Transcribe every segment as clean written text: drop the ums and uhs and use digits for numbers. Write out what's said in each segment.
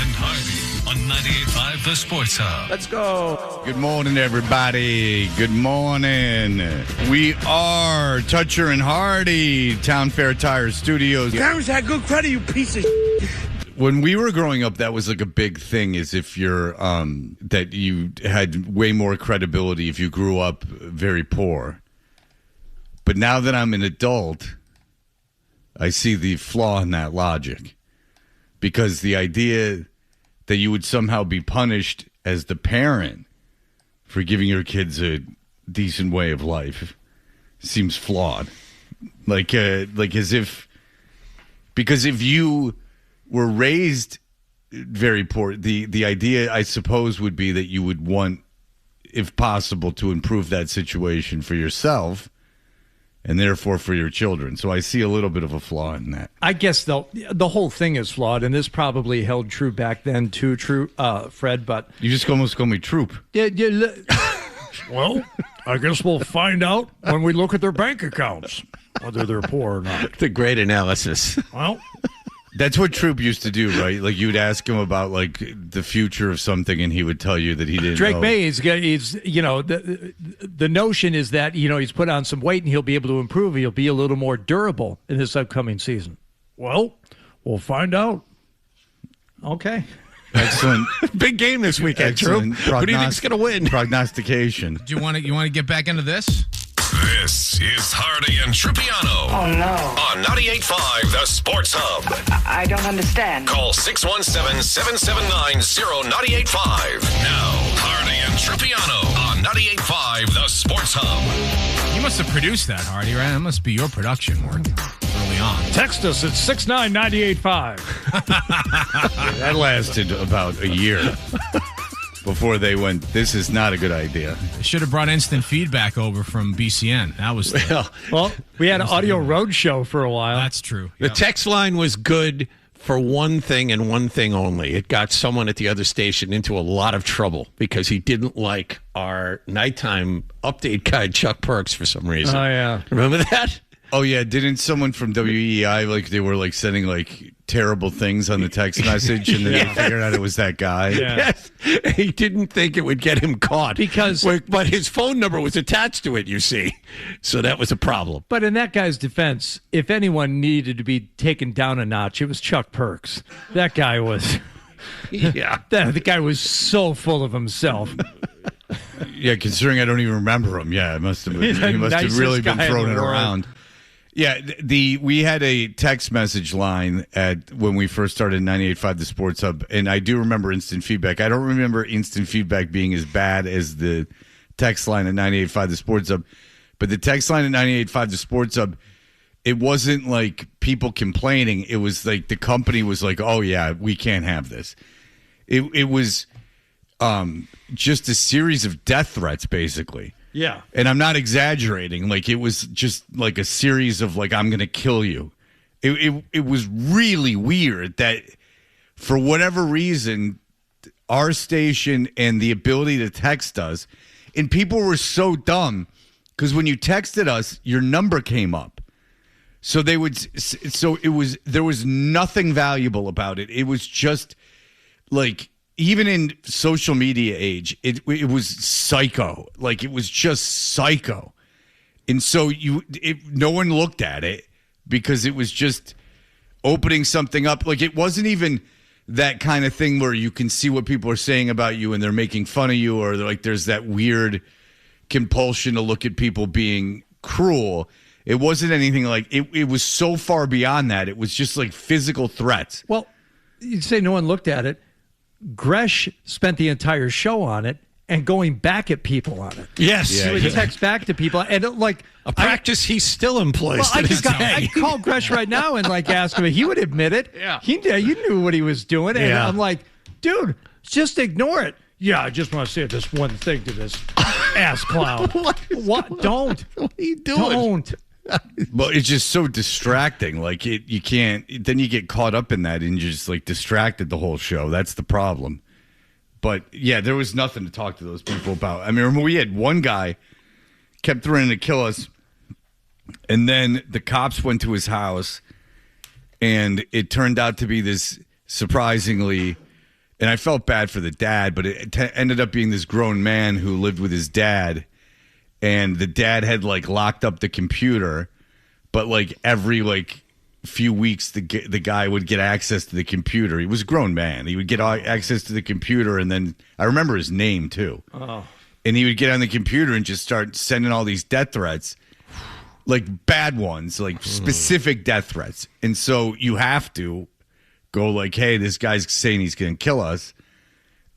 and Hardy on 98.5 The Sports Hub. Let's go. Good morning, everybody. Good morning. We are Toucher and Hardy, Town Fair Tire Studios. Parents had good credit, you piece of When we were growing up, that was like a big thing, is if you're, that you had way more credibility if you grew up very poor. But now that I'm an adult, I see the flaw in that logic. Because the idea that you would somehow be punished as the parent for giving your kids a decent way of life seems flawed. Like as if, because if you were raised very poor, the idea, I suppose, would be that you would want, if possible, to improve that situation for yourself and therefore for your children. So I see a little bit of a flaw in that. I guess the whole thing is flawed, and this probably held true back then too, Fred, but... You just almost call me Troop. Well, I guess we'll find out when we look at their bank accounts, whether they're poor or not. The great analysis. Well... That's what Troop used to do, right? Like, you'd ask him about, like, the future of something, and he would tell you that he didn't Drake know. May, he's you know, the notion is that, you know, he's put on some weight and he'll be able to improve. He'll be a little more durable in this upcoming season. Well, we'll find out. Okay. Excellent. Big game this weekend, Troop. Who do you think's going to win? Prognostication. Do you want to get back into this? This is Hardy and Trupiano. Oh, no. On 98.5 The Sports Hub. I don't understand. Call 617-779-0985. Now, Hardy and Trupiano on 98.5 The Sports Hub. You must have produced that, Hardy, right? That must be your production work early on. Text us at 699-98.5. That lasted about a year before they went, this is not a good idea. They should have brought instant feedback over from BCN. That was Well, we had an audio road show for a while. That's true. The Yep. text line was good for one thing and one thing only. It got someone at the other station into a lot of trouble because he didn't like our nighttime update guy, Chuck Perks, for some reason. Oh, yeah. Remember that? Oh, yeah. Didn't someone from WEI, like, they were, like, sending, like, terrible things on the text message, and then they figured out it was that guy? Yeah. Yes. He didn't think it would get him caught. But his phone number was attached to it, you see. So that was a problem. But in that guy's defense, if anyone needed to be taken down a notch, it was Chuck Perks. That guy was... Yeah. The guy was so full of himself. Yeah, considering I don't even remember him. Yeah, he must have really been throwing it around. Yeah, we had a text message line when we first started 98.5 The Sports Hub, and I do remember instant feedback. I don't remember instant feedback being as bad as the text line at 98.5 The Sports Hub, but the text line at 98.5 The Sports Hub, it wasn't like people complaining. It was like the company was like, oh, yeah, we can't have this. It was just a series of death threats, basically. Yeah. And I'm not exaggerating. Like, it was just like a series of, like, I'm going to kill you. It was really weird that for whatever reason, our station and the ability to text us, and people were so dumb because when you texted us, your number came up. So there was nothing valuable about it. It was just like, even in social media age, it was psycho. Like, it was just psycho. And so no one looked at it because it was just opening something up. Like, it wasn't even that kind of thing where you can see what people are saying about you and they're making fun of you, or like there's that weird compulsion to look at people being cruel. It wasn't anything like it was so far beyond that. It was just like physical threats. Well, you'd say no one looked at it. Gresh spent the entire show on it and going back at people on it. Yes. He would text back to people. And a practice he still employs. Well, I could call Gresh right now and ask him. He would admit it. Yeah. He knew what he was doing. And I'm like, dude, just ignore it. Yeah, I just want to say this one thing to this ass clown. What? Don't. What are you doing? Don't. Well, it's just so distracting. Like, you can't. Then you get caught up in that, and you're just like distracted the whole show. That's the problem. But yeah, there was nothing to talk to those people about. I mean, remember we had one guy kept threatening to kill us, and then the cops went to his house, and it turned out to be this surprisingly And I felt bad for the dad, but it ended up being this grown man who lived with his dad, and the dad had like locked up the computer, but like every like few weeks the guy would get access to the computer. He was a grown man. He would get access to the computer, and then I remember his name too. Oh. And he would get on the computer and just start sending all these death threats, like bad ones, like specific death threats. And so you have to go like, hey, this guy's saying he's going to kill us.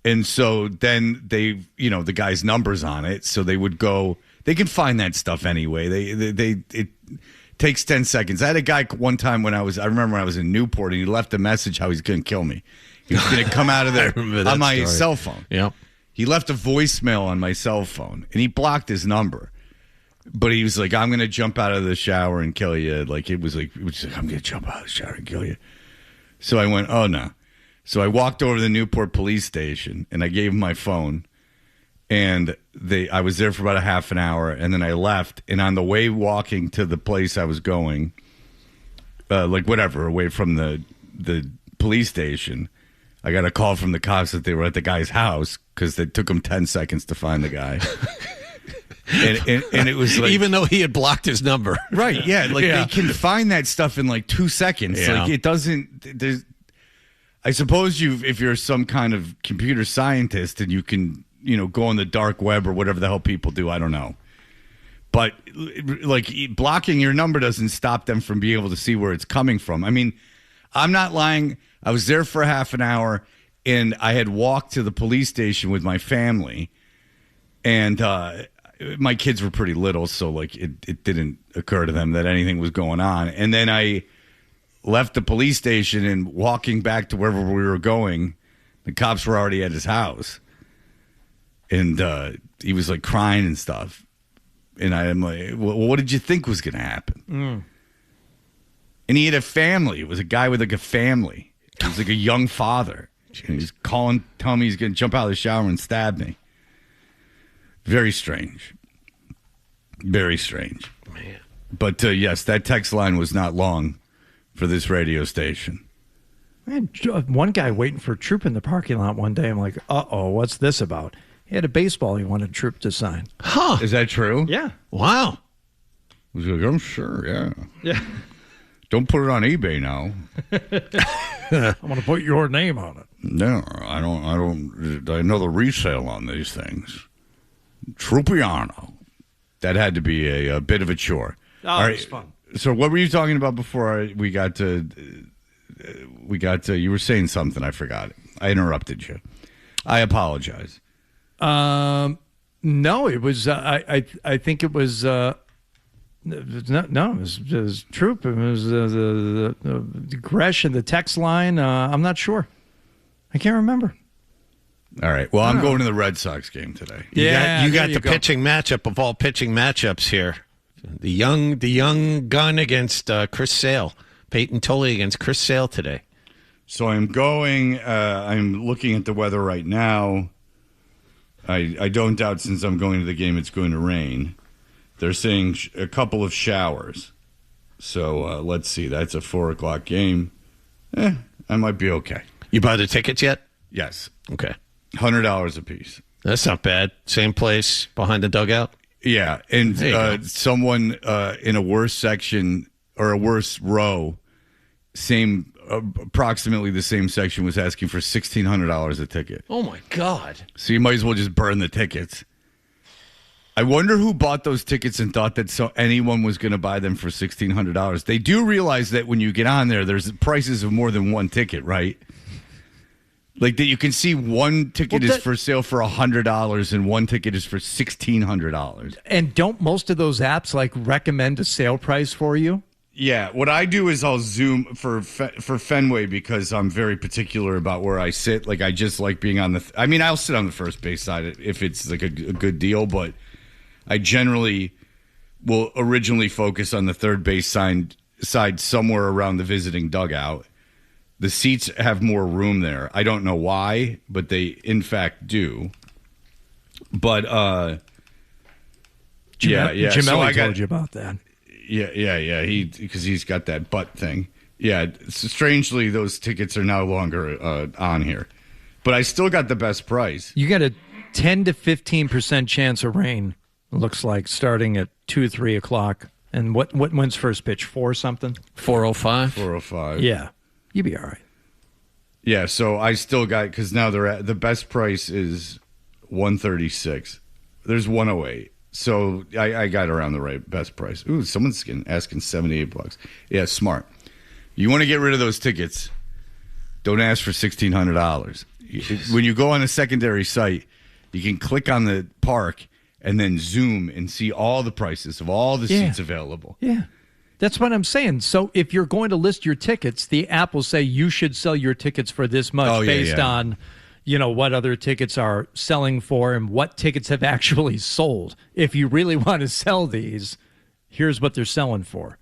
And so then they, the guy's number's on it. So they would go, they can find that stuff anyway. It takes 10 seconds. I had a guy one time I remember when I was in Newport, and he left a message how he's going to kill me. He was going to come out of there on my cell phone. Yeah. He left a voicemail on my cell phone, and he blocked his number. But he was like, I'm going to jump out of the shower and kill you. Like, it was like, I'm going to jump out of the shower and kill you. So I went, oh, no. So I walked over to the Newport police station, and I gave him my phone. And I was there for about a half an hour, and then I left. And on the way walking to the place I was going, away from the police station, I got a call from the cops that they were at the guy's house because it took them 10 seconds to find the guy. and it was like, even though he had blocked his number, right? Yeah, they can find that stuff in like 2 seconds. Yeah. Like it doesn't. I suppose if you're some kind of computer scientist and you can go on the dark web or whatever the hell people do, I don't know. But like blocking your number doesn't stop them from being able to see where it's coming from. I mean, I'm not lying. I was there for half an hour, and I had walked to the police station with my family, and my kids were pretty little, so like it didn't occur to them that anything was going on. And then I left the police station, and walking back to wherever we were going, the cops were already at his house, and he was like crying and stuff. And I'm like, well, what did you think was going to happen? And he had a family. It was a guy with like a family. He was like a young father. And he's telling me he's going to jump out of the shower and stab me. Very strange. Very strange. Man. But yes, that text line was not long for this radio station. I had one guy waiting for Troop in the parking lot one day. I'm like, uh-oh, what's this about? He had a baseball he wanted Troop to sign. Huh. Is that true? Yeah. Wow. I was like, I'm sure, yeah. Yeah. Don't put it on eBay now. I'm going to put your name on it. No, I don't. I know the resale on these things. Trupiano. That had to be a bit of a chore. Oh, it was fun. So what were you talking about before we got to, you were saying something, I forgot it. I interrupted you. I apologize. No, it was, I think it was, it was Troop. It was the Gresh and the text line. I'm not sure. I can't remember. All right. Well, I'm going to the Red Sox game today. You got the pitching matchup of all pitching matchups here. The young gun against Chris Sale. Peyton Tolley against Chris Sale today. So I'm going. I'm looking at the weather right now. I don't doubt since I'm going to the game it's going to rain. They're saying a couple of showers. So let's see. That's a 4:00 game. I might be okay. You bought the tickets yet? Yes. Okay. $100 a piece. That's not bad. Same place behind the dugout? Yeah. And someone in a worse section or a worse row, approximately the same section, was asking for $1,600 a ticket. Oh, my God. So you might as well just burn the tickets. I wonder who bought those tickets and thought that anyone was going to buy them for $1,600. They do realize that when you get on there, there's prices of more than one ticket, right? Like that you can see one ticket is for sale for $100 and one ticket is for $1,600. And don't most of those apps like recommend a sale price for you? Yeah, what I do is I'll zoom for Fenway because I'm very particular about where I sit. Like I just like being on the. I mean, I'll sit on the first base side if it's like a good deal, but I generally will originally focus on the third base side somewhere around the visiting dugout. The seats have more room there. I don't know why, but they in fact do. But Jamelli so told you about that. Yeah. Because he's got that butt thing. Yeah. Strangely, those tickets are no longer on here. But I still got the best price. You got a 10 to 15% chance of rain, it looks like, starting at 2, 3 o'clock. And when's first pitch? 4 something? 4:05. 4:05. Yeah. You'd be all right. Yeah, so I still got, because now the best price is 136. There's 108. So I got around the right best price. Ooh, someone's asking $78. Yeah, smart. You want to get rid of those tickets, don't ask for $1,600. When you go on a secondary site, you can click on the park and then zoom and see all the prices of all the seats available. Yeah. That's what I'm saying. So if you're going to list your tickets, the app will say you should sell your tickets for this much based on, what other tickets are selling for and what tickets have actually sold. If you really want to sell these, here's what they're selling for.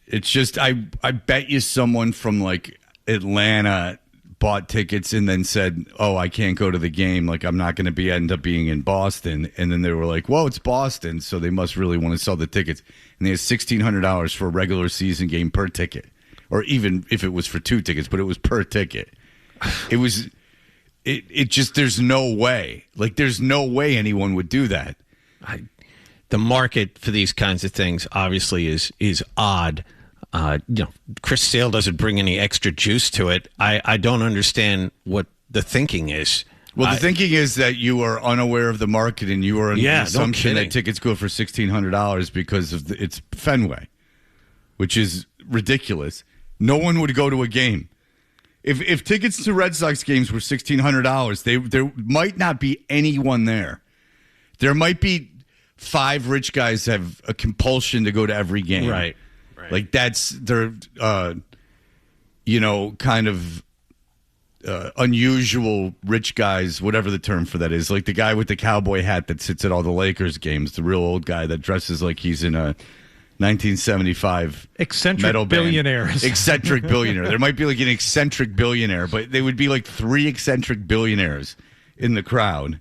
It's just, I bet you someone from like Atlanta bought tickets and then said, I can't go to the game. Like, I'm not going to end up being in Boston. And then they were like, well, it's Boston, so they must really want to sell the tickets. And they had $1,600 for a regular season game per ticket. Or even if it was for 2 tickets, but it was per ticket. It just, there's no way. Like, there's no way anyone would do that. The market for these kinds of things obviously is odd. Chris Sale doesn't bring any extra juice to it. I don't understand what the thinking is. Well, the thinking is that you are unaware of the market and you are under the assumption that tickets go for $1,600 because of it's Fenway, which is ridiculous. No one would go to a game. If tickets to Red Sox games were $1,600, there might not be anyone there. There might be 5 rich guys have a compulsion to go to every game. Right. Like that's their, kind of unusual rich guys, whatever the term for that is. Like the guy with the cowboy hat that sits at all the Lakers games, the real old guy that dresses like he's in a 1975 eccentric metal billionaires. Eccentric billionaire. There might be like an eccentric billionaire, but they would be like 3 eccentric billionaires in the crowd.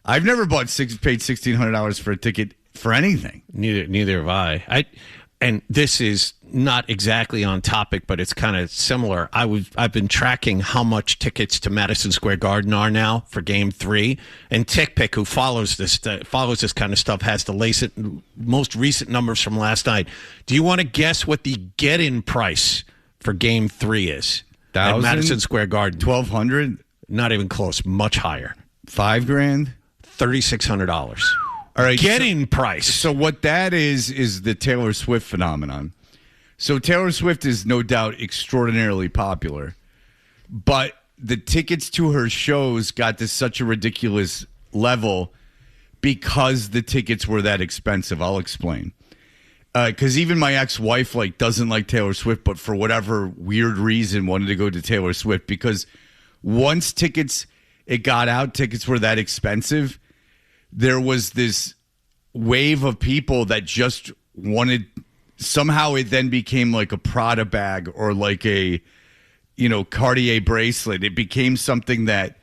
I've never paid $1,600 for a ticket for anything. Neither have I. And this is not exactly on topic, but it's kind of similar. I've been tracking how much tickets to Madison Square Garden are now for Game 3, and TickPick, who follows this kind of stuff, has the most recent numbers from last night. Do you want to guess what the get-in price for Game 3 is at Madison Square Garden? $1,200? Not even close. Much higher. $5,000? $3,600. All right, get-in price. So what that is the Taylor Swift phenomenon. So Taylor Swift is no doubt extraordinarily popular, but the tickets to her shows got to such a ridiculous level because the tickets were that expensive. I'll explain. Because even my ex-wife doesn't like Taylor Swift, but for whatever weird reason wanted to go to Taylor Swift because once tickets were that expensive, there was this wave of people that just wanted, somehow it then became like a Prada bag or like a, Cartier bracelet. It became something that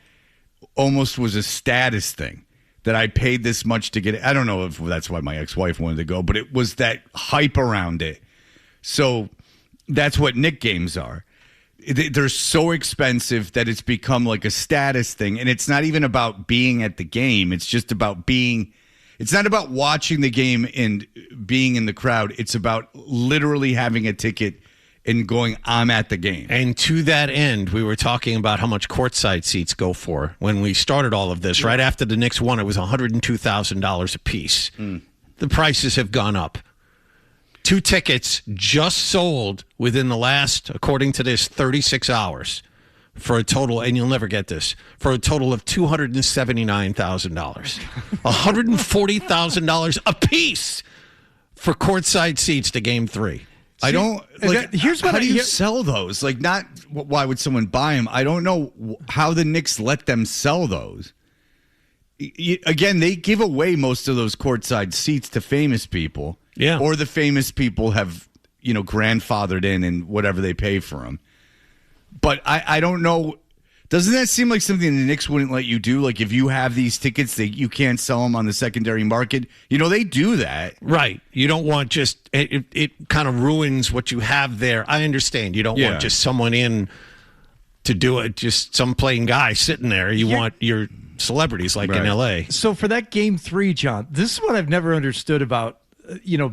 almost was a status thing, that I paid this much to get it. I don't know if that's why my ex-wife wanted to go, but it was that hype around it. So that's what Knick games are. They're so expensive that it's become like a status thing. And it's not even about being at the game. It's just about it's not about watching the game and being in the crowd. It's about literally having a ticket and going, I'm at the game. And to that end, we were talking about how much courtside seats go for when we started all of this. Right after the Knicks won, it was $102,000 a piece. The prices have gone up. 2 tickets just sold within the last, according to this, 36 hours for a total, and you'll never get this, for a total of $279,000. $140,000 a piece for courtside seats to Game 3. I don't, here's what how do you sell those? Not, why would someone buy them? I don't know how the Knicks let them sell those. Again, they give away most of those courtside seats to famous people. Yeah. Or the famous people have, grandfathered in and whatever they pay for them. But I don't know. Doesn't that seem like something the Knicks wouldn't let you do? Like if you have these tickets, you can't sell them on the secondary market. They do that. Right. You don't want just, it kind of ruins what you have there. I understand. You don't want just someone in to do it. Just some plain guy sitting there. You want your celebrities like in L.A. So for that Game 3, John, this is what I've never understood about,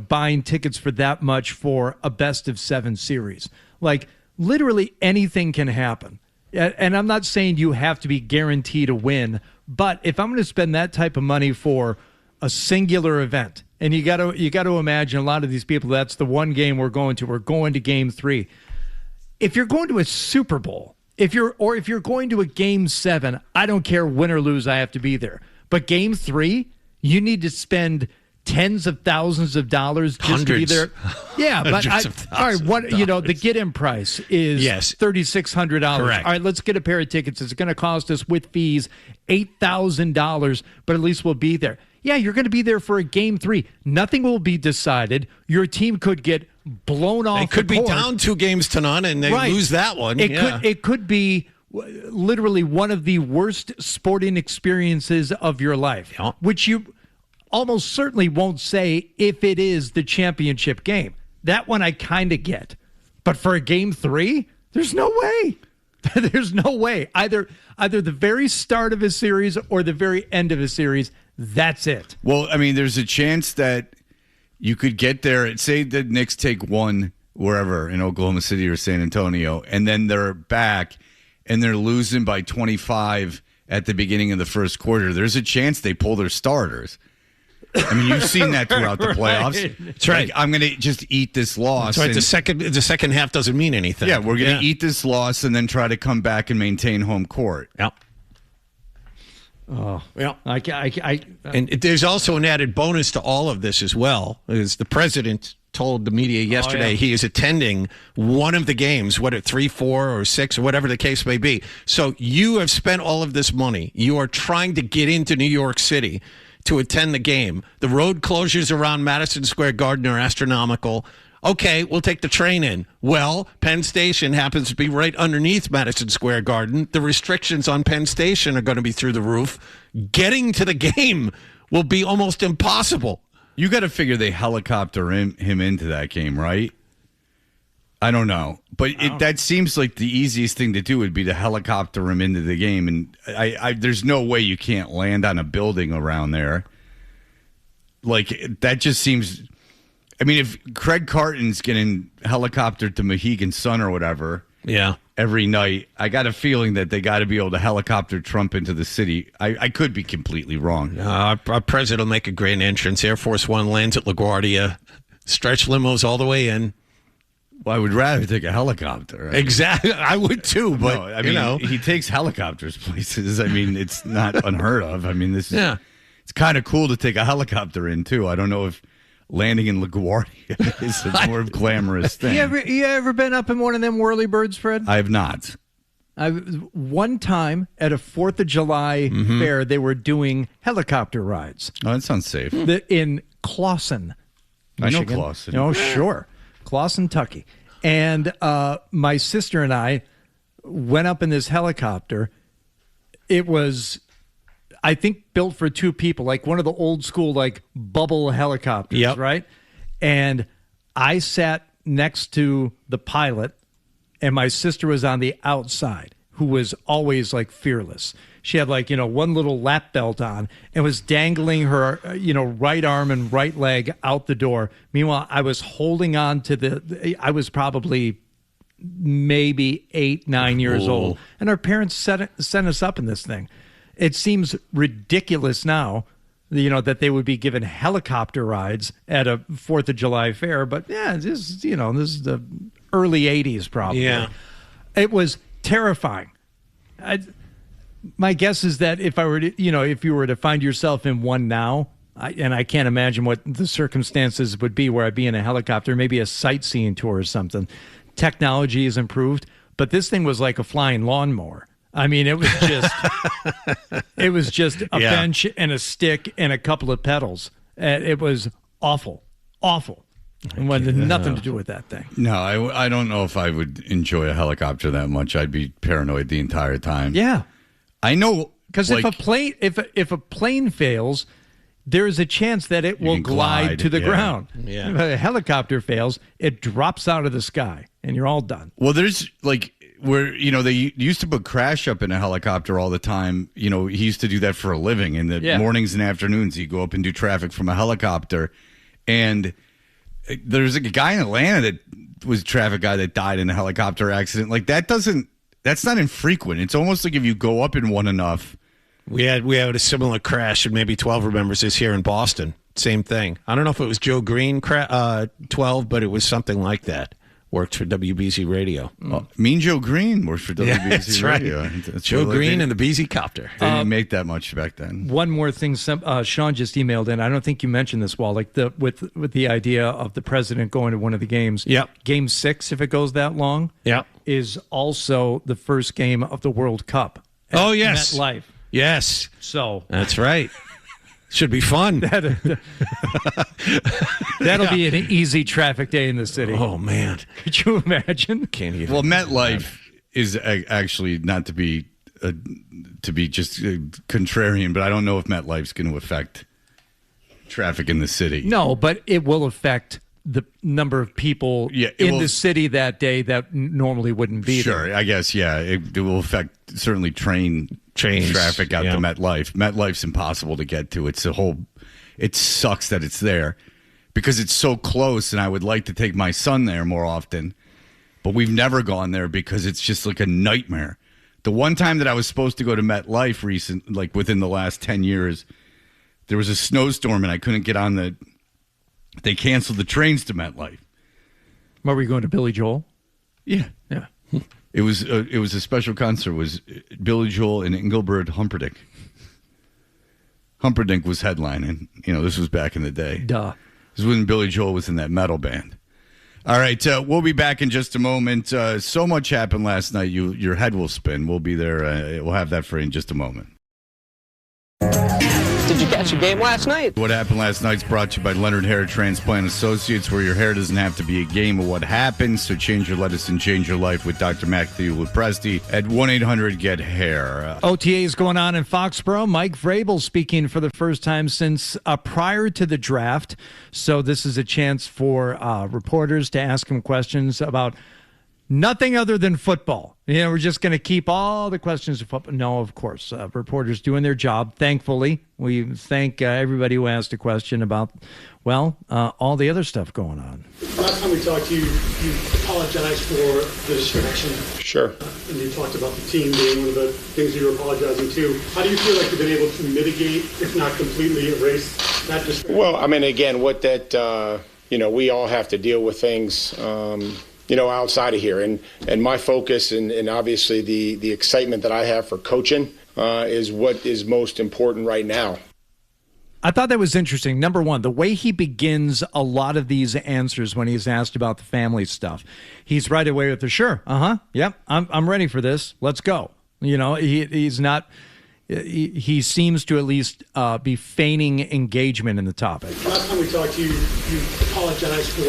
buying tickets for that much for a best-of-7 series. Like, literally anything can happen. And I'm not saying you have to be guaranteed a win, but if I'm going to spend that type of money for a singular event, and you got to imagine a lot of these people, that's the one game we're going to Game 3. If you're going to a Super Bowl, if you're going to a Game 7, I don't care win or lose, I have to be there. But Game 3, you need to spend tens of thousands of dollars just Hundreds. to be there. Yeah, but all right, the get-in price is $3,600. Correct. All right, let's get a pair of tickets. It's going to cost us with fees $8,000, but at least we'll be there. Yeah, you're going to be there for a Game 3. Nothing will be decided. Your team could get blown off. They could the be court. down 2-0 and they lose that one. It could be literally one of the worst sporting experiences of your life, which you almost certainly won't say if it is the championship game. That one I kind of get. But for a Game 3, there's no way. There's no way. Either the very start of a series or the very end of a series, that's it. Well, I mean, there's a chance that you could get there. Say the Knicks take one wherever in Oklahoma City or San Antonio, and then they're back and they're losing by 25 at the beginning of the first quarter. There's a chance they pull their starters. I mean, you've seen that throughout the playoffs. That's right. Like, I'm going to just eat this loss. That's right. The second half doesn't mean anything. Yeah, we're going to eat this loss and then try to come back and maintain home court. Yep. Oh, yeah. And there's also an added bonus to all of this as well. Is the president told the media yesterday he is attending one of the games, 3, 4, or 6, or whatever the case may be. So you have spent all of this money. You are trying to get into New York City to attend the game. The road closures around Madison Square Garden are astronomical. Okay, we'll take the train in. Well, Penn Station happens to be right underneath Madison Square Garden. The restrictions on Penn Station are going to be through the roof. Getting to the game will be almost impossible. You got to figure they helicopter him into that game, right? I don't know. But that seems like the easiest thing to do would be to helicopter him into the game. And there's no way you can't land on a building around there. Like, that just seems... I mean, if Craig Carton's getting helicoptered to Mohegan Sun or whatever every night, I got a feeling that they got to be able to helicopter Trump into the city. I could be completely wrong. Our president will make a grand entrance. Air Force One lands at LaGuardia. Stretch limos all the way in. Well, I would rather take a helicopter. Exactly. I would too, but no, I mean, he takes helicopters places. I mean, it's not unheard of. I mean, it's kind of cool to take a helicopter in too. I don't know if landing in LaGuardia is a more glamorous thing. You ever been up in one of them whirly-birds, Fred? I have not. One time at a 4th of July fair, they were doing helicopter rides. Oh, that sounds safe. In Clawson, Michigan. I know Clawson. Oh, sure. Clawson, Kentucky. And my sister and I went up in this helicopter. It was, I think, built for 2 people, like one of the old school, like, bubble helicopters, right? And I sat next to the pilot, and my sister was on the outside, who was always, like, fearless. She had, like, one little lap belt on and was dangling her, right arm and right leg out the door. Meanwhile, I was holding on to I was probably maybe 8, 9 years old. And our parents sent us up in this thing. It seems ridiculous now, that they would be given helicopter rides at a 4th of July fair. But, yeah, this is the early 80s probably. Yeah. It was terrifying. My guess is that if you were to find yourself in one now, and I can't imagine what the circumstances would be where I'd be in a helicopter, maybe a sightseeing tour or something. Technology has improved, but this thing was like a flying lawnmower. I mean, it was just a bench and a stick and a couple of pedals. It was awful. And had nothing to do with that thing. No, I don't know if I would enjoy a helicopter that much. I'd be paranoid the entire time. Yeah. I know, because if a plane fails, there is a chance that it will glide to the ground. Yeah. If a helicopter fails, it drops out of the sky, and you're all done. Well, there's where, they used to put Crash up in a helicopter all the time. He used to do that for a living. In the mornings and afternoons, he'd go up and do traffic from a helicopter. And there's a guy in Atlanta that was a traffic guy that died in a helicopter accident. Like, that's not infrequent. It's almost like if you go up in one enough. We had a similar crash, and maybe 12 remembers this here in Boston. Same thing. I don't know if it was Joe Green 12, but it was something like that. Worked for WBZ Radio. Mean Joe Green worked for WBZ that's Radio. Right. Joe Green and the BZ Copter. They didn't make that much back then. One more thing, Sean just emailed in. I don't think you mentioned this, Wall. Like with the idea of the president going to one of the games. Yep. Game 6, if it goes that long. Yep. Is also the first game of the World Cup. Oh yes, MetLife. Yes. So that's right. Should be fun. That'll be an easy traffic day in the city. Oh, man. Could you imagine? Can't even. Well, MetLife is actually not to be just contrarian, but I don't know if MetLife's going to affect traffic in the city. No, but it will affect the number of people in the city that day that normally wouldn't be there. Sure, I guess, yeah. It will affect certainly trains traffic out to MetLife. MetLife's impossible to get to. It sucks that it's there because it's so close, and I would like to take my son there more often, but we've never gone there because it's just like a nightmare. The one time that I was supposed to go to MetLife within the last 10 years, there was a snowstorm and I couldn't get on they canceled the trains to MetLife. What, were you going to Billy Joel? Yeah. Yeah. It was a special concert. It was Billy Joel and Engelbert Humperdinck. Humperdinck was headlining. This was back in the day. Duh. This was when Billy Joel was in that metal band. All right, we'll be back in just a moment. So much happened last night. Your head will spin. We'll be there. We'll have that for you in just a moment. Did you catch a game last night? What happened last night's brought to you by Leonard Hair Transplant Associates, where your hair doesn't have to be a game of what happens. So change your lettuce and change your life with Dr. Matthew Lepresti at 1-800-GET-HAIR. OTAs going on in Foxborough. Mike Vrabel speaking for the first time since prior to the draft. So this is a chance for reporters to ask him questions about nothing other than football. We're just going to keep all the questions of football. No, of course. Reporters doing their job, thankfully. We thank everybody who asked a question about, all the other stuff going on. Last time we talked to you, you apologized for the distraction. Sure. And you talked about the team being one of the things you were apologizing to. How do you feel like you've been able to mitigate, if not completely erase, that distraction? Well, again, what that, we all have to deal with things outside of here. And my focus and obviously the excitement that I have for coaching is what is most important right now. I thought that was interesting. Number one, the way he begins a lot of these answers when he's asked about the family stuff, he's right away with the sure, yep, I'm ready for this. Let's go. He's not. He seems to at least be feigning engagement in the topic. Last time we talked to you, you apologized for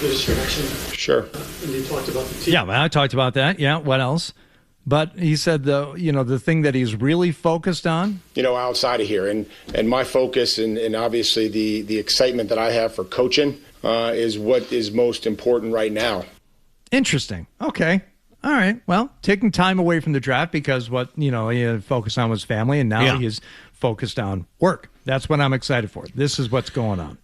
the distraction. Sure. And you talked about the team. Yeah, I talked about that. Yeah, what else? But he said the thing that he's really focused on, outside of here, and my focus and obviously the excitement that I have for coaching is what is most important right now. Interesting. Okay. All right. Well, taking time away from the draft because what he had focused on was family, and now he is focused on work. That's what I'm excited for. This is what's going on.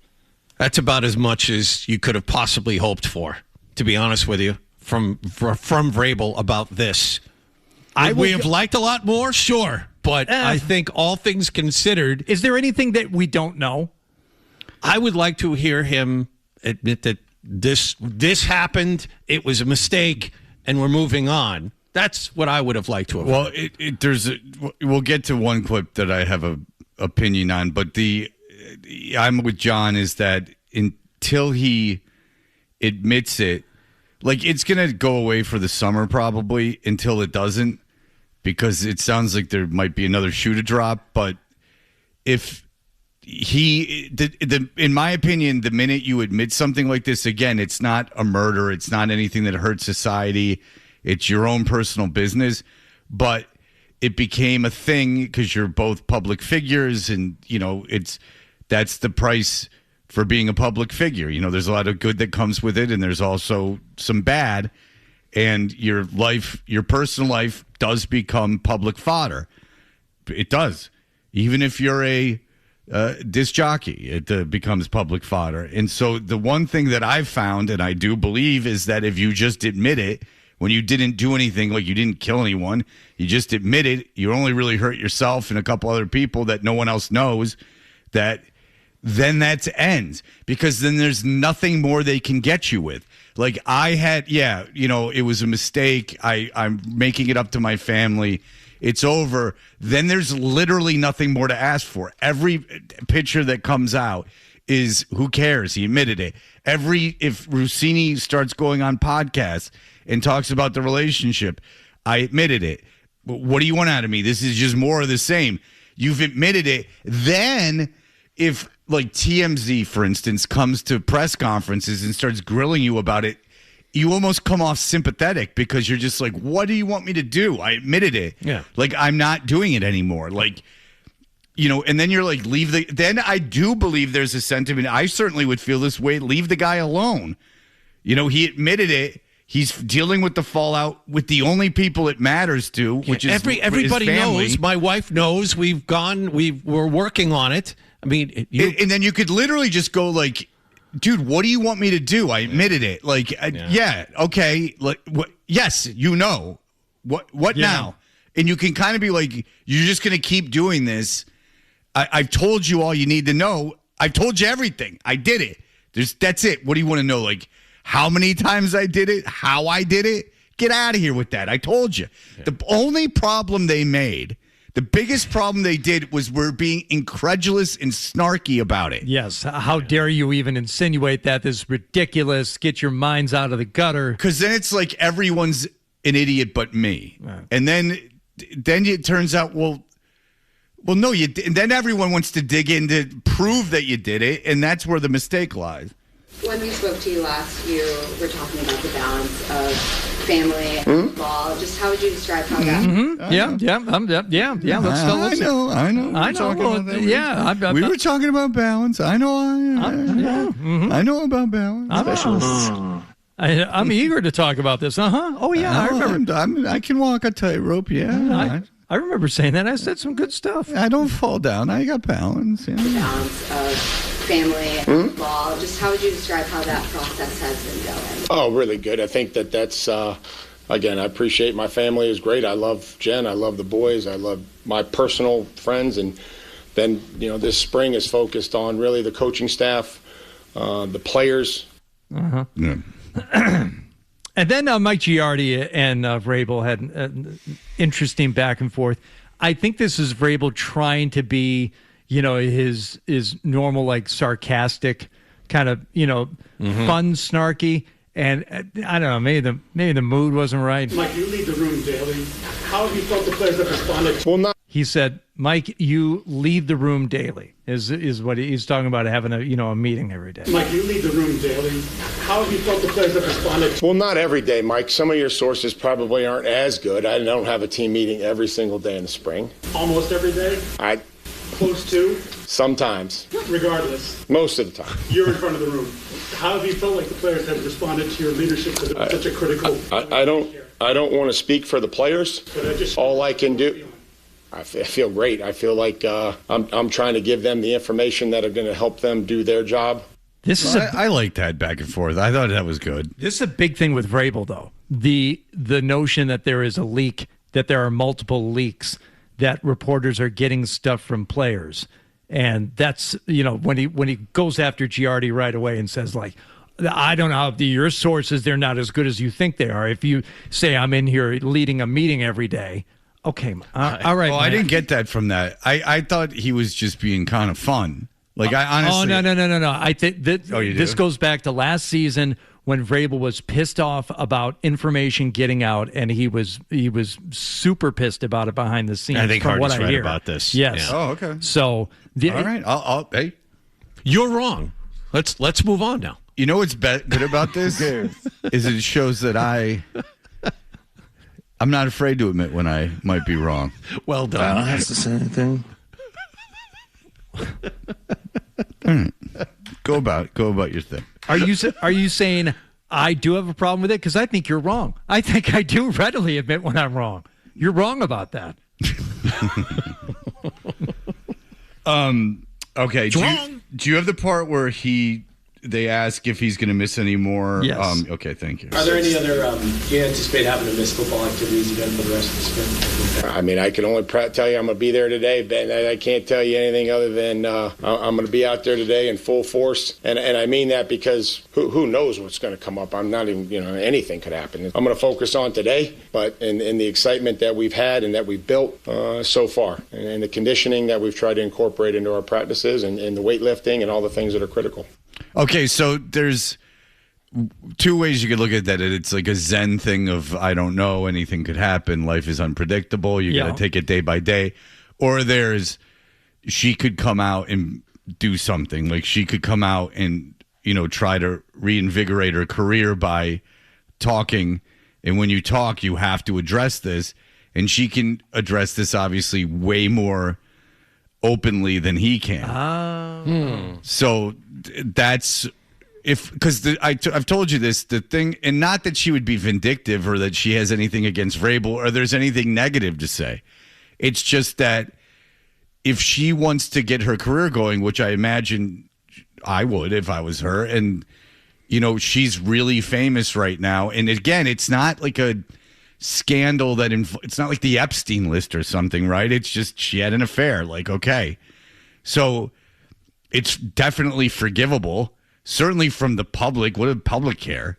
That's about as much as you could have possibly hoped for, to be honest with you, from Vrabel about this. We have liked a lot more, sure, but I think all things considered, is there anything that we don't know? I would like to hear him admit that this happened, it was a mistake, and we're moving on. That's what I would have liked to have. Well, we'll get to one clip that I have an opinion on, but I'm with John is that until he admits it, it's going to go away for the summer probably until it doesn't, because it sounds like there might be another shoe to drop. But if in my opinion, the minute you admit something like this, again, it's not a murder. It's not anything that hurts society. It's your own personal business. But it became a thing because you're both public figures, and, that's the price for being a public figure. There's a lot of good that comes with it, and there's also some bad. and your personal life does become public fodder. It does. Even if you're a disc jockey, it becomes public fodder. And so the one thing that I've found, and I do believe, is that if you just admit it, when you didn't do anything, like you didn't kill anyone, you just admit it, you only really hurt yourself and a couple other people that no one else knows, that then that ends. Because then there's nothing more they can get you with. Like I had, it was a mistake. I'm making it up to my family. It's over. Then there's literally nothing more to ask for. Every picture that comes out is, who cares? He admitted it. If Rossini starts going on podcasts and talks about the relationship, I admitted it. But what do you want out of me? This is just more of the same. You've admitted it. Then if like TMZ, for instance, comes to press conferences and starts grilling you about it, you almost come off sympathetic because you're just like, what do you want me to do? I admitted it. Yeah. Like, I'm not doing it anymore. Like, and then you're like, then I do believe there's a sentiment. I certainly would feel this way. Leave the guy alone. He admitted it. He's dealing with the fallout with the only people it matters to, which is everybody his family. knows. My wife knows. We're working on it. I mean, and then you could literally just go like, dude, what do you want me to do? I admitted it. Like, okay. Like, yes, what now? And you can kind of be like, you're just going to keep doing this. I've told you all you need to know. I've told you everything. I did it. That's it. What do you want to know? Like, how many times I did it? How I did it? Get out of here with that. I told you. Yeah. The only problem they made, the biggest problem they did, was we're being incredulous and snarky about it. Yes. How dare you even insinuate that? This is ridiculous. Get your minds out of the gutter. Because then it's like everyone's an idiot but me. Right. And then it turns out, well, no, and then everyone wants to dig in to prove that you did it, and that's where the mistake lies. When we spoke to you last, you were talking about the balance of family and ball. Just how would you describe how that? Yeah. Let's I know. We were talking about balance. I know. I know about balance. I'm eager to talk about this. Oh yeah, I remember. I can walk a tightrope. Yeah. I remember saying that. I said some good stuff. I don't fall down. I got balance. Yeah. The balance of family and ball. Just how would you describe how that process has been going? Oh, really good. I think that's, again, I appreciate my family. Is great. I love Jen. I love the boys. I love my personal friends. And then, this spring is focused on really the coaching staff, the players. Uh-huh. Yeah. And then Mike Giardi and Vrabel had an interesting back and forth. I think this is Vrabel trying to be, his normal, like, sarcastic kind of, fun, snarky. And I don't know, maybe the mood wasn't right. Mike, you lead the room daily. How have you felt the players have responded? Well, not. He said, Mike, you lead the room daily, is what he's talking about, having a meeting every day. Mike, you lead the room daily. How have you felt the players have responded? Well, not every day, Mike. Some of your sources probably aren't as good. I don't have a team meeting every single day in the spring. Almost every day? Close to? Sometimes. Regardless. Most of the time. You're in front of the room. How have you felt like the players have responded to your leadership? Because it was such a critical... I don't want to speak for the players. But all I can do... I feel great. I feel like I'm trying to give them the information that are going to help them do their job. I like that back and forth. I thought that was good. This is a big thing with Vrabel, though. The notion that there is a leak, that there are multiple leaks, that reporters are getting stuff from players. And that's, when he goes after Giardi right away and says, like, I don't know how your sources, they're not as good as you think they are. If you say I'm in here leading a meeting every day. Okay, all right. Oh, I didn't get that from that. I thought he was just being kind of fun. Like, I honestly... Oh, no. I think that this goes back to last season when Vrabel was pissed off about information getting out, and he was super pissed about it behind the scenes. I think Hardy's right hear about this. Yes. Yeah. Oh, okay. So... all right. Hey. You're wrong. Let's move on now. You know what's good about this? Is it shows that I'm not afraid to admit when I might be wrong. Well done. I don't have to say anything. All right. Go about your thing. Are you saying I do have a problem with it because I think you're wrong. I think I do readily admit when I'm wrong. You're wrong about that. Okay. Do you have the part where they ask if he's going to miss any more? Yes. Okay, thank you. Are there any other, do you anticipate having to miss football activities again for the rest of the spring? I mean, I can only tell you I'm going to be there today, Ben. I can't tell you anything other than I'm going to be out there today in full force. And I mean that because who knows what's going to come up. I'm not even, anything could happen. I'm going to focus on today, but in the excitement that we've had and that we've built so far, and the conditioning that we've tried to incorporate into our practices and the weightlifting and all the things that are critical. Okay, so there's two ways you could look at that. It's like a Zen thing of, I don't know, anything could happen. Life is unpredictable. You got to take it day by day. Or there's, she could come out and do something. Like she could come out and, try to reinvigorate her career by talking. And when you talk, you have to address this. And she can address this, obviously, way more openly than he can. So that's because I've told you this, the thing, and not that she would be vindictive or that she has anything against Vrabel or there's anything negative to say. It's just that if she wants to get her career going, which I imagine I would if I was her, and she's really famous right now. And again, it's not like a scandal it's not like the Epstein list or something, right? It's just she had an affair. Like, okay, so it's definitely forgivable. Certainly from the public. What did the public care?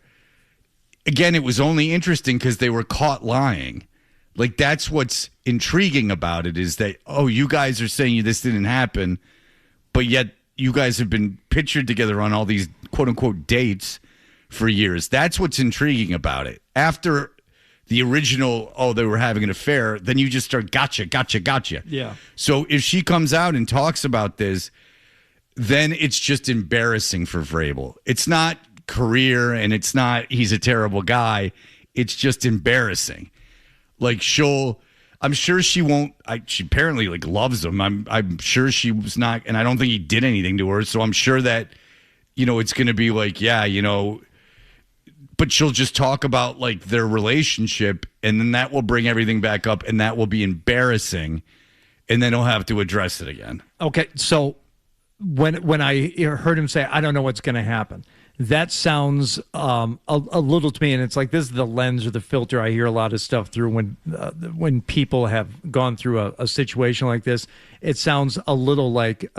Again, it was only interesting because they were caught lying. Like, that's what's intriguing about it is that, you guys are saying this didn't happen, but yet you guys have been pictured together on all these quote-unquote dates for years. That's what's intriguing about it. After the original, they were having an affair, then you just start gotcha. Yeah. So if she comes out and talks about this, then it's just embarrassing for Vrabel. It's not career and it's not he's a terrible guy. It's just embarrassing. Like I'm sure she won't. She apparently loves him. I'm sure she was not, and I don't think he did anything to her. So I'm sure that, it's going to be but she'll just talk about their relationship, and then that will bring everything back up, and that will be embarrassing, and then he'll have to address it again. Okay, so when I heard him say, I don't know what's going to happen, that sounds a little to me, and it's like this is the lens or the filter I hear a lot of stuff through when people have gone through a situation like this. It sounds a little like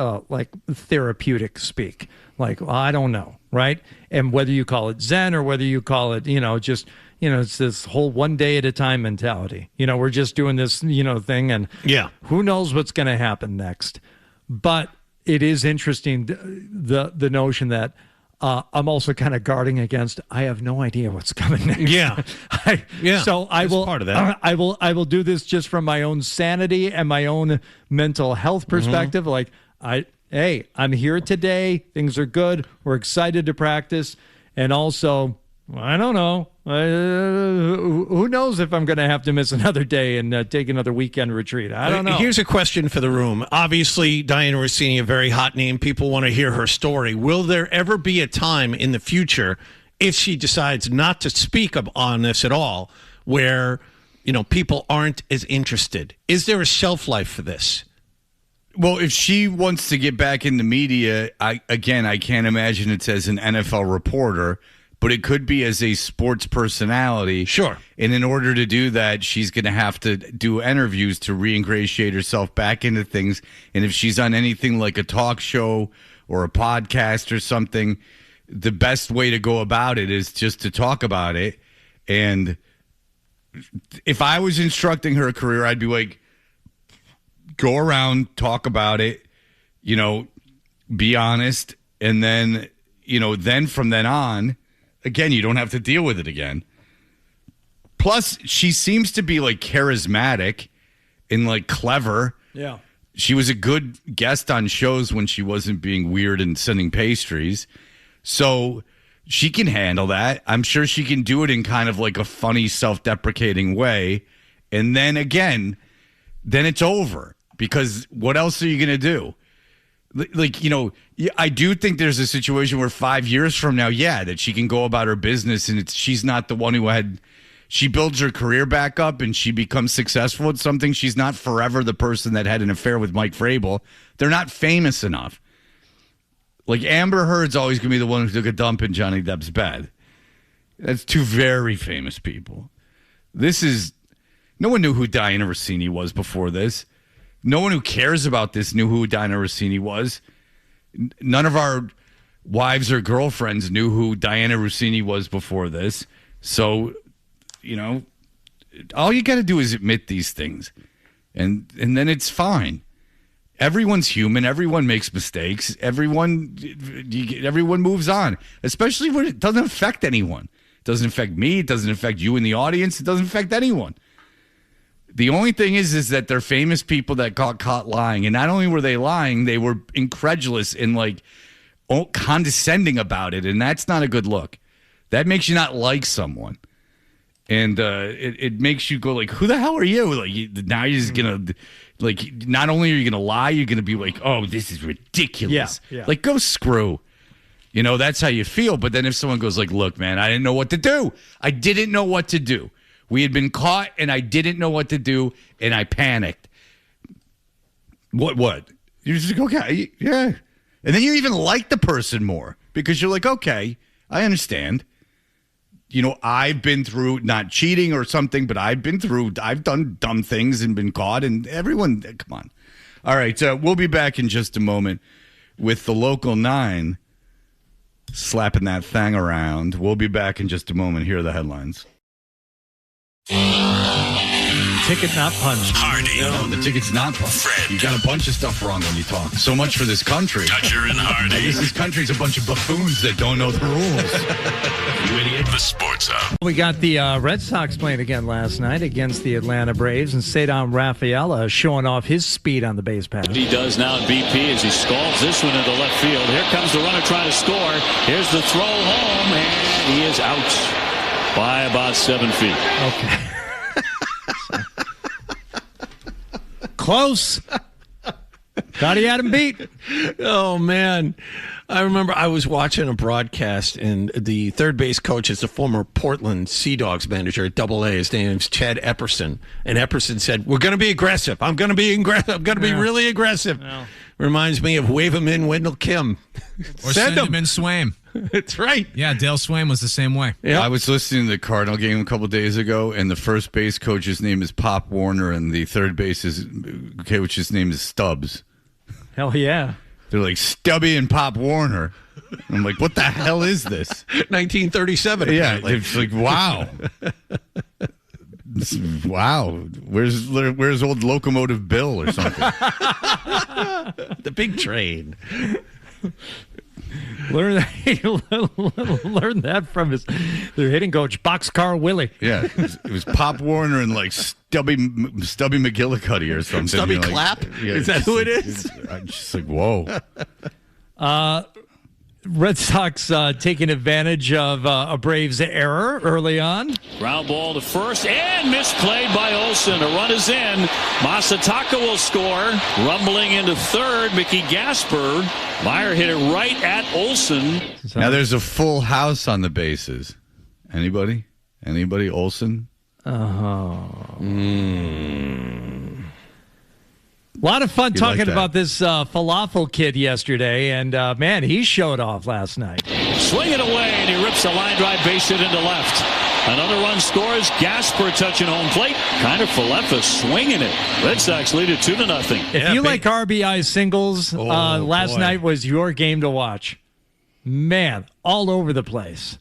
therapeutic speak. Like, well, I don't know, right? And whether you call it Zen or whether you call it, it's this whole one day at a time mentality. We're just doing this, thing, and who knows what's going to happen next. But it is interesting, the notion that I'm also kind of guarding against. I have no idea what's coming next. Yeah, So I will part of that. I will do this just from my own sanity and my own mental health perspective. Mm-hmm. Hey, I'm here today. Things are good. We're excited to practice, and also, I don't know. Who knows if I'm going to have to miss another day and take another weekend retreat? I don't know. Here's a question for the room. Obviously, Diana Rossini, a very hot name. People want to hear her story. Will there ever be a time in the future, if she decides not to speak on this at all, where people aren't as interested? Is there a shelf life for this? Well, if she wants to get back in the media, I can't imagine it's as an NFL reporter. But it could be as a sports personality. Sure. And in order to do that, she's going to have to do interviews to reingratiate herself back into things. And if she's on anything like a talk show or a podcast or something, the best way to go about it is just to talk about it. And if I was instructing her career, I'd be like, go around, talk about it, be honest. And then, then from then on, again, you don't have to deal with it again. Plus, she seems to be charismatic and clever. Yeah. She was a good guest on shows when she wasn't being weird and sending pastries. So she can handle that. I'm sure she can do it in kind of a funny, self-deprecating way. And then again, then it's over because what else are you going to do? like, I do think there's a situation where 5 years from now, that she can go about her business and she's not the one she builds her career back up and she becomes successful at something. She's not forever the person that had an affair with Mike Vrabel. They're not famous enough. Like Amber Heard's always going to be the one who took a dump in Johnny Depp's bed. That's two very famous people. No one knew who Diana Rossini was before this. No one who cares about this knew who Diana Rossini was. None of our wives or girlfriends knew who Diana Rossini was before this. So, all you got to do is admit these things, and then it's fine. Everyone's human. Everyone makes mistakes. Everyone moves on, especially when it doesn't affect anyone. It doesn't affect me. It doesn't affect you in the audience. It doesn't affect anyone. The only thing is that they're famous people that got caught lying. And not only were they lying, they were incredulous and condescending about it. And that's not a good look. That makes you not like someone. And it makes you go like, who the hell are you? Like, now you're just going to, not only are you going to lie, you're going to be like, oh, this is ridiculous. Yeah. Like, go screw. That's how you feel. But then if someone goes like, look, man, I didn't know what to do. I didn't know what to do. We had been caught, and I didn't know what to do, and I panicked. What? You're just like, okay, yeah. And then you even like the person more because you're like, okay, I understand. I've been through not cheating or something, but I've done dumb things and been caught, and everyone, come on. All right, we'll be back in just a moment with the Local 9 slapping that thing around. We'll be back in just a moment. Here are the headlines. Ticket not punched. Hardy. No, the ticket's not punched. Fred. You got a bunch of stuff wrong when you talk. So much for this country. Dutcher and Hardy. This country's a bunch of buffoons that don't know the rules. You idiot. The Sports Hub. We got the Red Sox playing again last night against the Atlanta Braves, and Cedar Rafaela showing off his speed on the base pass. He does now at BP as he scalds this one into left field. Here comes the runner trying to score. Here's the throw home, and he is out by about 7 feet. Okay. Close. Thought he had him beat. Oh, man. I remember I was watching a broadcast, and the third base coach is the former Portland Sea Dogs manager at AA. His name is Chad Epperson. And Epperson said, we're going to be aggressive. I'm going to be aggressive. I'm going to be really aggressive. No. Reminds me of Wave 'em in Wendell Kim. Or send him in Swaim. That's right. Yeah, Dale Swaim was the same way. Yep. I was listening to the Cardinal game a couple days ago, and the first base coach's name is Pop Warner, and the third base's coach's name is Stubbs. Hell yeah. They're like, Stubby and Pop Warner. I'm like, what the hell is this? 1937. Apparently. Yeah, it's like, wow. Wow. Where's old Locomotive Bill or something? The big train. Learn that from their hitting coach, Boxcar Willie. Yeah, it was Pop Warner and like Stubby McGillicuddy or something. Stubby Clapp? Yeah, is that who it is? I'm just like, whoa. Red Sox taking advantage of a Braves error early on. Ground ball to first and misplayed by Olsen. A run is in. Masataka will score. Rumbling into third, Mickey Gasper. Meyer hit it right at Olsen. Now there's a full house on the bases. Anybody? Olsen? A lot of fun talking like about this falafel kid yesterday, and man, he showed off last night. Swing it away, and he rips a line drive base hit into left. Another run scores. Gasper touching home plate. Kind of Falefa swinging it. Red Sox lead it 2-0. If you like RBI singles, last night was your game to watch. Man, all over the place.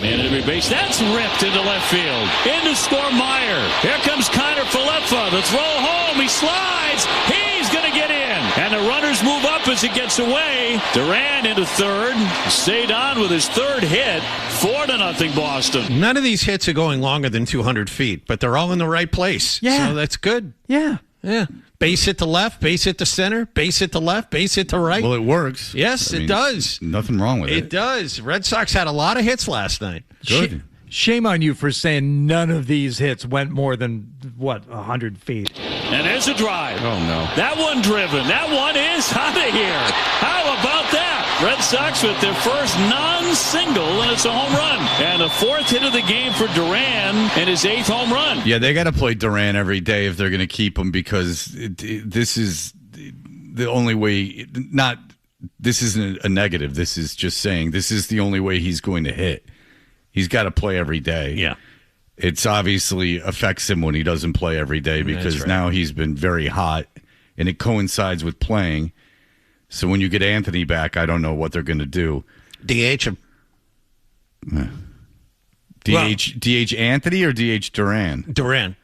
Man at every base. That's ripped into left field. In to score Meyer. Here comes Connor Falefa. The throw home. He slides. He's going to get in. And the runners move up as it gets away. Duran into third. Stayed on with his third hit. 4-0 Boston. None of these hits are going longer than 200 feet, but they're all in the right place. Yeah. So that's good. Yeah. Base hit to left, base hit to center, base hit to left, base hit to right. Well, it works. Yes, it does. Nothing wrong with it. It does. Red Sox had a lot of hits last night. Good. Shame on you for saying none of these hits went more than, 100 feet. And there's a drive. Oh, no. That one driven. That one is out of here. How about that? Red Sox with their first non-single, and it's a home run. And the fourth hit of the game for Duran and his 8th home run. Yeah, they got to play Duran every day if they're going to keep him, because this is the only way. This isn't a negative. This is just saying this is the only way he's going to hit. He's got to play every day. Yeah. It's obviously affects him when he doesn't play every day, because now he's been very hot, and it coincides with playing. So when you get Anthony back, I don't know what they're going to do. DH him. DH Anthony or DH Duran? Duran.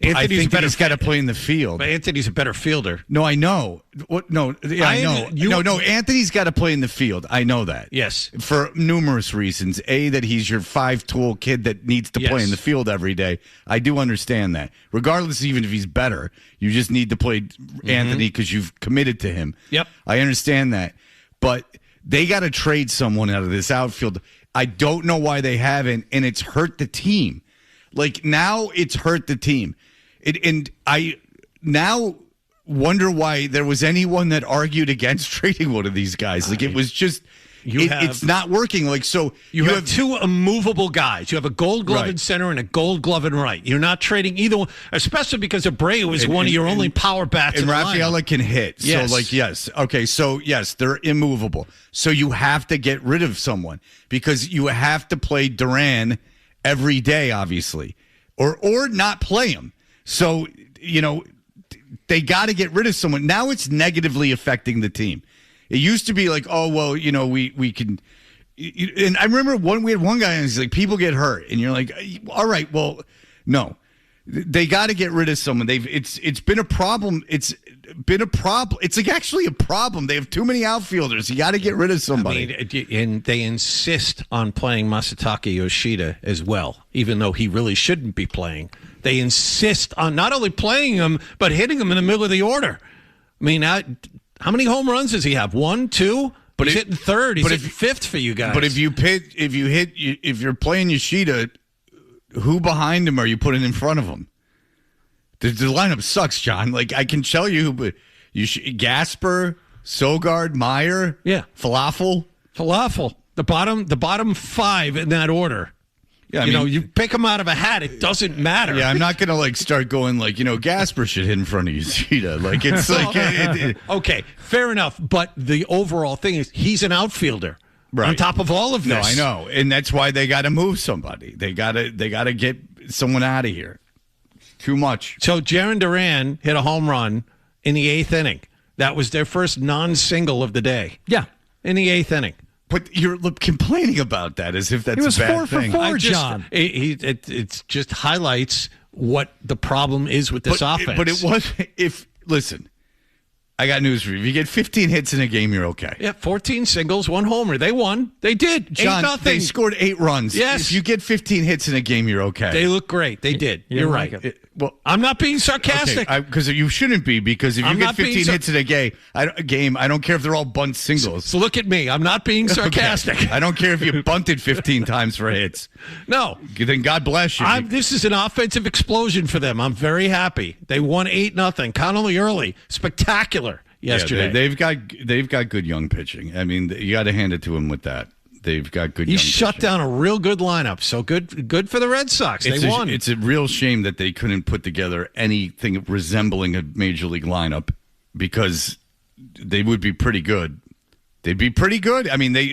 I think he's got to play in the field. But Anthony's a better fielder. No, I know. No, I know. No, Anthony's got to play in the field. I know that. Yes. For numerous reasons. A, that he's your 5-tool kid that needs to play in the field every day. I do understand that. Regardless, even if he's better, you just need to play Anthony because you've committed to him. Yep. I understand that. But they got to trade someone out of this outfield. I don't know why they haven't, and it's hurt the team. Like, now it's hurt the team. And I now wonder why there was anyone that argued against trading one of these guys. Like, it was just, it's not working. Like, so you have two immovable guys. You have a Gold Glove in center and a Gold Glove in right. You're not trading either one, especially because Abreu is one of your only power bats. And in the Rafaela can hit. Yes. So, like, yes. Okay, so, yes, they're immovable. So you have to get rid of someone, because you have to play Duran every day, obviously, or not play him. So, they got to get rid of someone. Now it's negatively affecting the team. It used to be like, oh, well, we can. And I remember we had one guy, and he's like, people get hurt, and you're like, all right, well, no, they got to get rid of someone. It's been a problem. It's been a problem. It's like actually a problem. They have too many outfielders. You got to get rid of somebody. And they insist on playing Masataka Yoshida as well, even though he really shouldn't be playing. They insist on not only playing him, but hitting him in the middle of the order. I mean, how many home runs does he have? 1, 2? But he's hitting third. He's hitting fifth for you guys. But if you're playing Yoshida, who behind him are you putting in front of him? The lineup sucks, John. Like, I can tell you, but Gasper, Sogard, Meyer, Falafel. The bottom 5 in that order. Yeah, you pick them out of a hat. It doesn't matter. Yeah, I'm not going to start going Gasper should hit in front of Yoshida. Like, it's like okay, fair enough. But the overall thing is he's an outfielder. Right. On top of all of this. No, I know, and that's why they got to move somebody. They got to get someone out of here. Too much. So Giardi and Duran hit a home run in the 8th inning. That was their first non-single of the day. Yeah, in the 8th inning. But you're complaining about that as if that's a bad thing. He was 4 for 4, John. It just highlights what the problem is with this offense. But it was listen. I got news for you. If you get 15 hits in a game, you're okay. Yeah, 14 singles, 1 homer. They won. They did. John, 8-0. They scored 8 runs. Yes. If you get 15 hits in a game, you're okay. They look great. They did. You're right. Well, I'm not being sarcastic. Because you shouldn't be. Because if you get 15 hits in a game, I don't care if they're all bunt singles. So look at me. I'm not being sarcastic. Okay. I don't care if you bunted 15 times for hits. No. Then God bless you. This is an offensive explosion for them. I'm very happy. They won 8-0. Connolly early. Spectacular. Yesterday, yeah, they've got good young pitching. I mean, you got to hand it to them with that. They've got good. He young shut pitching. down a real good lineup. So good for the Red Sox. They won. It's a real shame that they couldn't put together anything resembling a major league lineup, because they would be pretty good. They'd be pretty good. I mean, their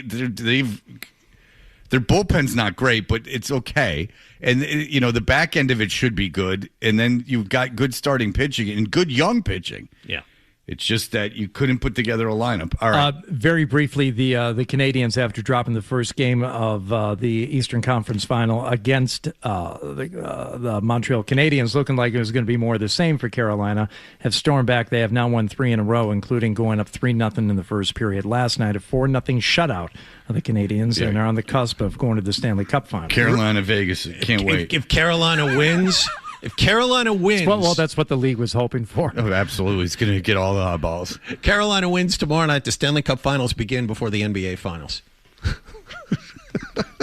bullpen's not great, but it's okay. And the back end of it should be good. And then you've got good starting pitching and good young pitching. Yeah. It's just that you couldn't put together a lineup. All right. Very briefly, the Canadiens, after dropping the first game of the Eastern Conference Final against the Montreal Canadiens, looking like it was going to be more of the same for Carolina, have stormed back. They have now won 3 in a row, including going up 3-0 in the first period last night, a 4-0 shutout of the Canadiens, and they're on the cusp of going to the Stanley Cup Final. Carolina, Vegas, can't wait. If Carolina wins... If Carolina wins... Well, that's what the league was hoping for. Oh, absolutely. It's going to get all the eyeballs. Carolina wins tomorrow night. The Stanley Cup Finals begin before the NBA Finals.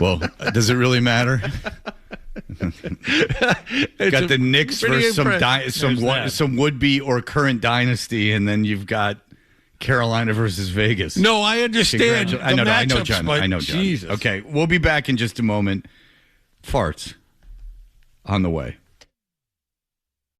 Well, does it really matter? Got the Knicks versus some would-be or current dynasty, and then you've got Carolina versus Vegas. No, I understand. I know, matchups, John. I know, John. Jesus. Okay, we'll be back in just a moment. Farts on the way.